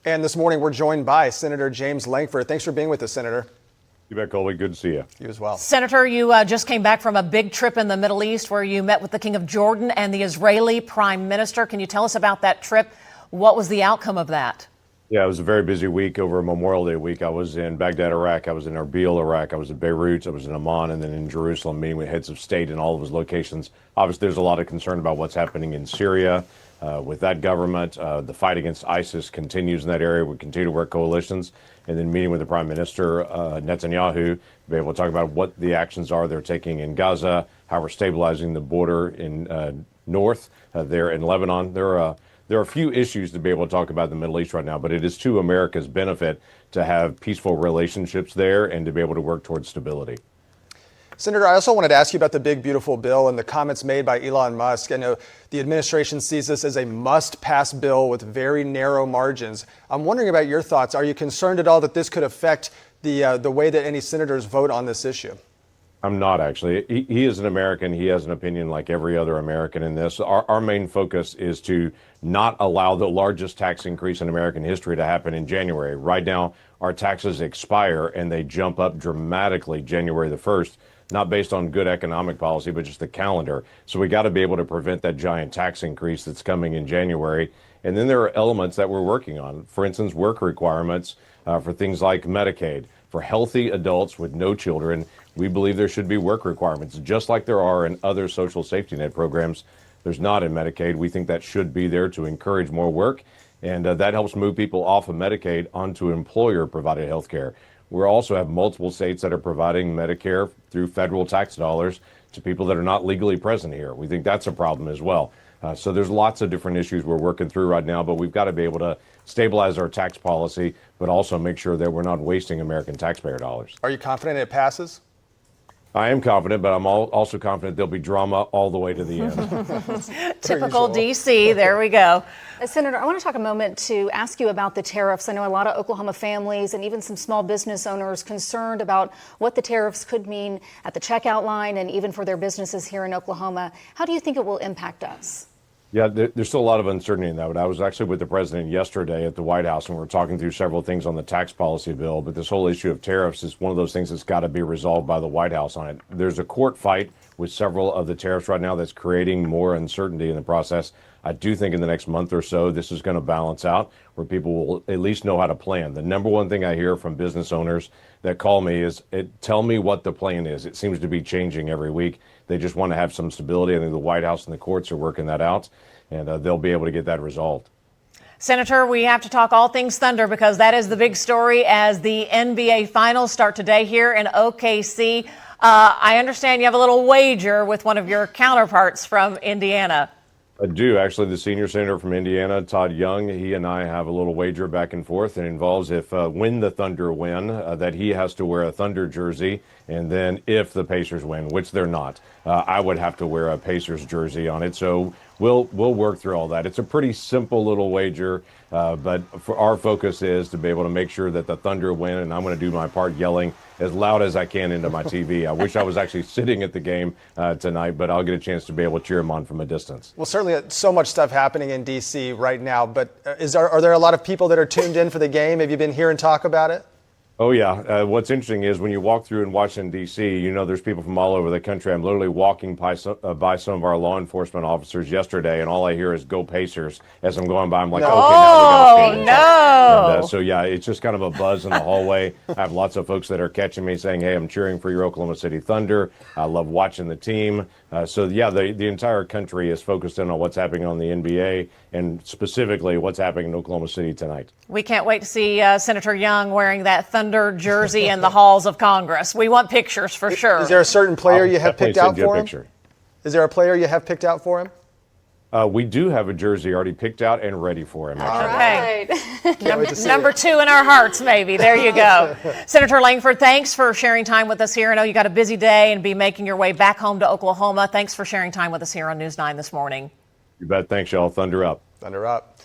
And this morning we're joined by Senator James Lankford. Thanks for being with us, Senator. You bet, Colby. Good to see you. You as well. Senator, you just came back from a big trip in the Middle East where you met with the King of Jordan and the Israeli Prime Minister. Can you tell us about that trip? What was the outcome of that? Yeah, it was a very busy week over Memorial Day week. I was in Baghdad, Iraq. I was in Erbil, Iraq. I was in Beirut. I was in Amman, and then in Jerusalem, meeting with heads of state in all of those locations. Obviously, there's a lot of concern about what's happening in Syria with that government. The fight against ISIS continues in that area. We continue to work coalitions. And then meeting with the Prime Minister, Netanyahu, to be able to talk about what the actions are they're taking in Gaza, how we're stabilizing the border in north there in Lebanon. There are a few issues to be able to talk about in the Middle East right now, but it is to America's benefit to have peaceful relationships there and to be able to work towards stability. Senator, I also wanted to ask you about the big, beautiful bill and the comments made by Elon Musk. I know the administration sees this as a must-pass bill with very narrow margins. I'm wondering about your thoughts. Are you concerned at all that this could affect the way that any senators vote on this issue? I'm not, actually. He is an American. He has an opinion like every other American in this. Our main focus is to not allow the largest tax increase in American history to happen in January. Right now, our taxes expire and they jump up dramatically January the 1st. Not based on good economic policy, but just the calendar. So we got to be able to prevent that giant tax increase that's coming in January. And then there are elements that we're working on. For instance, work requirements for things like Medicaid. For healthy adults with no children, we believe there should be work requirements, just like there are in other social safety net programs. There's not in Medicaid. We think that should be there to encourage more work. And that helps move people off of Medicaid onto employer-provided health care. We also have multiple states that are providing Medicare through federal tax dollars to people that are not legally present here. We think that's a problem as well. So there's lots of different issues we're working through right now, but we've got to be able to stabilize our tax policy, but also make sure that we're not wasting American taxpayer dollars. Are you confident it passes? I am confident, but I'm also confident there'll be drama all the way to the end. Typical D.C. There we go. Senator, I want to talk a moment to ask you about the tariffs. I know a lot of Oklahoma families and even some small business owners concerned about what the tariffs could mean at the checkout line and even for their businesses here in Oklahoma. How do you think it will impact us? Yeah, there's still a lot of uncertainty in that. But I was actually with the president yesterday at the White House, and we were talking through several things on the tax policy bill. But this whole issue of tariffs is one of those things that's got to be resolved by the White House on it. There's a court fight with several of the tariffs right now that's creating more uncertainty in the process. I do think in the next month or so, this is going to balance out where people will at least know how to plan. The number one thing I hear from business owners that call me is, tell me what the plan is. It seems to be changing every week. They just want to have some stability. I think the White House and the courts are working that out, and they'll be able to get that resolved. Senator, we have to talk all things Thunder because that is the big story as the NBA Finals start today here in OKC. I understand you have a little wager with one of your counterparts from Indiana. I do. Actually, the senior senator from Indiana, Todd Young, he and I have a little wager back and forth. It involves if when the Thunder win, that he has to wear a Thunder jersey. And then if the Pacers win, which they're not, I would have to wear a Pacers jersey on it. So we'll work through all that. It's a pretty simple little wager, but for our focus is to be able to make sure that the Thunder win. And I'm going to do my part yelling as loud as I can into my TV. I wish I was actually sitting at the game tonight, but I'll get a chance to be able to cheer them on from a distance. Well, certainly so much stuff happening in D.C. right now, but are there a lot of people that are tuned in for the game? Have you been hearing talk about it? Oh, yeah. What's interesting is when you walk through in Washington, D.C., you know there's people from all over the country. I'm literally walking by some of our law enforcement officers yesterday, and all I hear is "Go Pacers" as I'm going by. I'm like, okay, now we got to no. And, so, yeah, it's just kind of a buzz in the hallway. I have lots of folks that are catching me saying, hey, I'm cheering for your Oklahoma City Thunder. I love watching the team. The entire country is focused in on what's happening on the NBA and specifically what's happening in Oklahoma City tonight. We can't wait to see Senator Young wearing that Thunder jersey in the halls of Congress. We want pictures for sure. Is there a certain player you have picked out for him? Picture. Is there a player you have picked out for him? We do have a jersey already picked out and ready for him. All right. Number 2 in our hearts, maybe. There you go. Senator Lankford, thanks for sharing time with us here. I know you got a busy day and be making your way back home to Oklahoma. Thanks for sharing time with us here on News 9 this morning. You bet. Thanks, y'all. Thunder up. Thunder up.